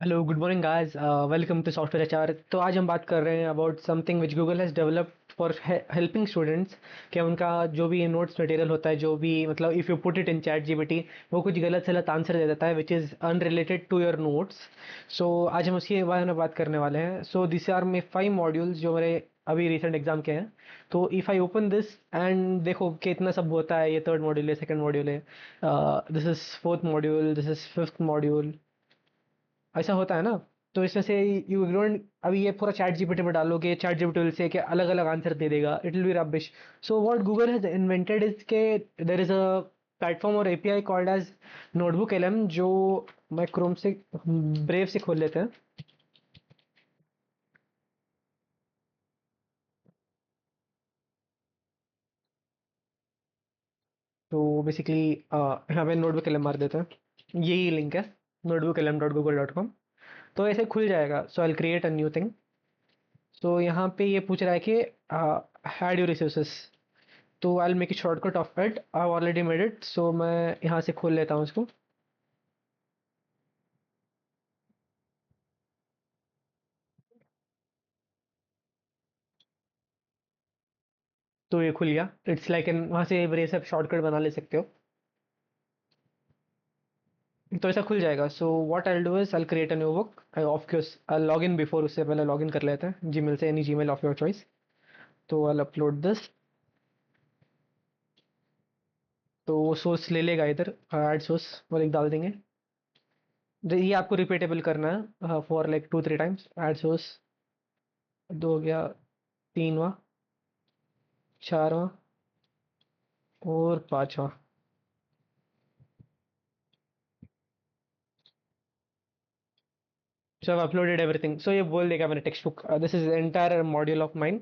Hello good morning guys, welcome to software HR. तो आज हम बात कर रहे हैं about something which Google has developed for helping students. कि उनका जो भी नोट्स मटेरियल होता है, जो भी मतलब if you put it in chat GPT, वो कुछ गलत सलत आंसर दे देता है which is unrelated to your notes. So आज हम उसके बारे में बात करने वाले हैं। So this are my 5 modules जो मेरे अभी रिसेंट एग्जाम के हैं। तो if I open this and देखो कि इतना सब होता है, ये थर्ड मॉड्यूल है, सेकंड मॉड्यूल है, this is fourth module, this is fifth module, ऐसा होता है ना। तो इसमें से यू डोंट, अभी ये पूरा चैट जीपीटी में डालोगे, चैट जीपीटी से कि अलग अलग आंसर दे देगा, it will be rubbish. So what Google has invented is के देयर इज अ प्लेटफॉर्म और API called as notebook LM, जो मैं क्रोम से ब्रेव से खोल लेते हैं। तो बेसिकली यहाँ पे नोटबुक एलएम मार देते हैं, यही लिंक है, notebooklm.google.com। तो ऐसे खुल जाएगा। So I create a new thing. तो यहाँ पे ये पूछ रहा है कि ऐड योर रिसोर्सेस। तो I will make a shortcut of it, I already made it. So मैं यहाँ से खोल लेता हूँ इसको। तो ये खुल गया, इट्स लाइक एन, वहाँ से ये सब शॉर्टकट बना ले सकते हो। तो ऐसा खुल जाएगा। So what I do is I create a new book. I of course I log in before, उससे पहले लॉग इन कर लेते हैं जीमेल से, any Gmail of your choice. तो आई अपलोड दिस। तो वो सोर्स ले लेगा इधर, ऐड सोर्स वो एक डाल देंगे। ये आपको रिपीटेबल करना है for like 2-3 times. Add source, दो हो गया, तीनवा, चारवा और पांचवा। सो आई अपलोडेड एवरीथिंग। सो ये बोल देगा मैंने text book, this is entire module of mine.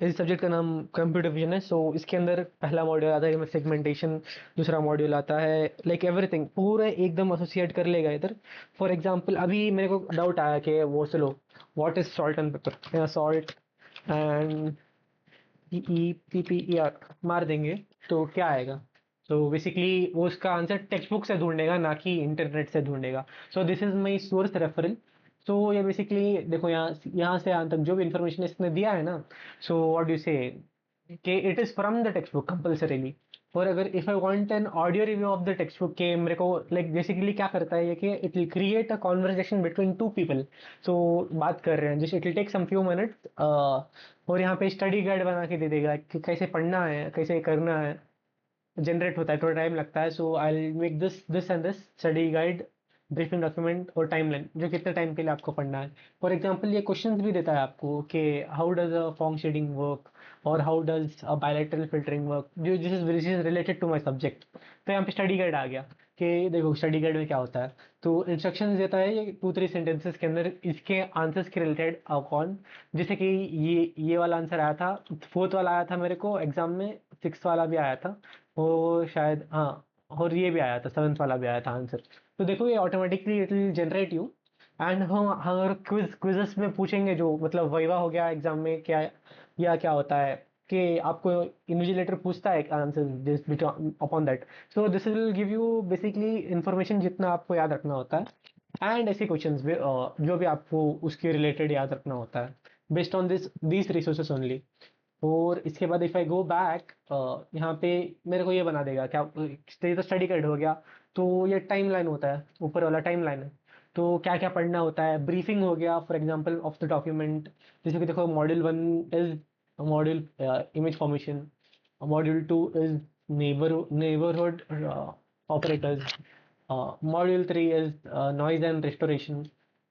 इस सब्जेक्ट का नाम कंप्यूटर विजन है। सो इसके अंदर पहला मॉड्यूल आता है सेगमेंटेशन, दूसरा मॉड्यूल आता है लाइक एवरीथिंग, पूरा एकदम एसोसिएट कर लेगा इधर। फॉर एग्जांपल अभी मेरे को डाउट आया कि वो चलो, what is salt and paper, salt and E E P P E R मार देंगे तो क्या आएगा। तो बेसिकली वो उसका आंसर टेक्स्ट बुक से ढूंढेगा, ना कि इंटरनेट से ढूंढेगा। So this is my source referral. So ये बेसिकली देखो, यहाँ से यहाँ तक जो भी इंफॉर्मेशन इसने दिया है ना, सो व्हाट डू से कि it is from the text book compulsorily. और अगर if I want an audio review of the text book, के मेरे को लाइक बेसिकली क्या करता है ये कि it will create a conversation between two people. So बात कर रहे हैं जिस, it will take some few minutes. और यहाँ पे स्टडी गाइड बना के दे देगा कि कैसे पढ़ना है, कैसे करना है। जनरेट होता है, थोड़ा टाइम लगता है। So I make this and this study guide, briefing document और टाइमलाइन, जो कितने टाइम के लिए आपको पढ़ना है। फॉर एग्जांपल ये क्वेश्चंस भी देता है आपको कि how does a form shading work, और how does a bilateral filtering work, जो this is related to my subject. तो यहाँ पे स्टडी गाइड आ गया कि देखो स्टडी गाइड में क्या होता है। तो इंस्ट्रक्शंस देता है ये 2-3 सेंटेंसेस के अंदर, इसके आंसर्स के रिलेटेड कौन। जैसे कि ये वाला आंसर आया था, फोर्थ वाला आया था मेरे को एग्जाम में, सिक्स वाला भी आया था, वो शायद हाँ, और ये भी आया था, सेवन्थ वाला भी आया था आंसर। तो देखो ये automatically it will generate you. And हम अगर क्विजेस में पूछेंगे, जो मतलब वाइवा हो गया एग्जाम में क्या, या क्या होता है कि आपको इन्विजिलेटर पूछता है answer this upon that. So this will give you basically information जितना आपको याद रखना होता है, एंड ऐसे क्वेश्चंस भी जो भी आपको उसके रिलेटेड याद रखना होता है, based on this resources only. और इसके बाद इफ आई गो बैक, यहाँ पे मेरे को ये बना देगा क्या, ये तो स्टडी गाइड हो गया। तो ये टाइम लाइन होता है, ऊपर वाला टाइम लाइन है। तो क्या क्या पढ़ना होता है, ब्रीफिंग हो गया for example of the document. जैसे कि देखो module 1 is module image formation, module 2 is neighbourhood operators, module 3 is noise and restoration,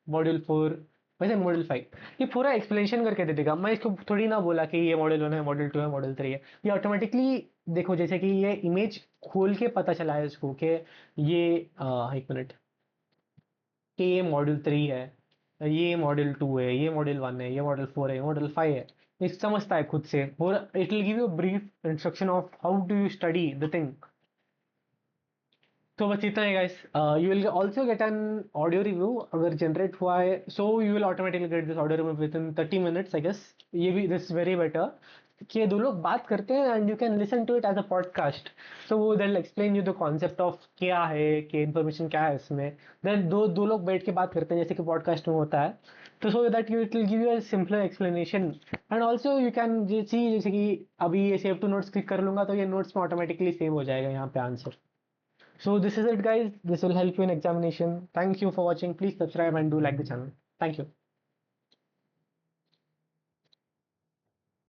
module 4, वैसे मॉड्यूल 5। ये पूरा एक्सप्लेनेशन करके दे देगा। मैं इसको थोड़ी ना बोला कि ये मॉडल 1 है, मॉडल 2 है, मॉडल 3 है। ये ऑटोमेटिकली देखो, जैसे कि ये इमेज खोल के पता चला है इसको कि ये एक मिनट, कि ये मॉडल 3 है, ये मॉडल 2 है, ये मॉडल 1 है, ये मॉडल 4 है, ये मॉडल 5 है। ये समझता है खुद से, और it will give you brief instruction of how do you study the thing. तो बस इतना है guys. You will also get an audio review अगर जनरेट हुआ है। So you will automatically get this audio review within 30 minutes I guess. ये भी this very better. कि दो लोग बात करते हैं and you can listen to it as a podcast. So वो that explain you the concept of क्या है, कि इन्फॉर्मेशन क्या है इसमें। देन दो दो लोग बैठ के बात करते हैं जैसे कि पॉडकास्ट में होता है। तो so that you it will give you a simpler explanation. And also you can see जैसे कि अभी ये सेव टू नोट्स क्लिक कर लूंगा तो ये नोट्स में ऑटोमेटिकली सेव हो जाएगा यहाँ पे answer. So this is it guys. This will help you in examination. Thank you for watching. Please subscribe and do like the channel. Thank you.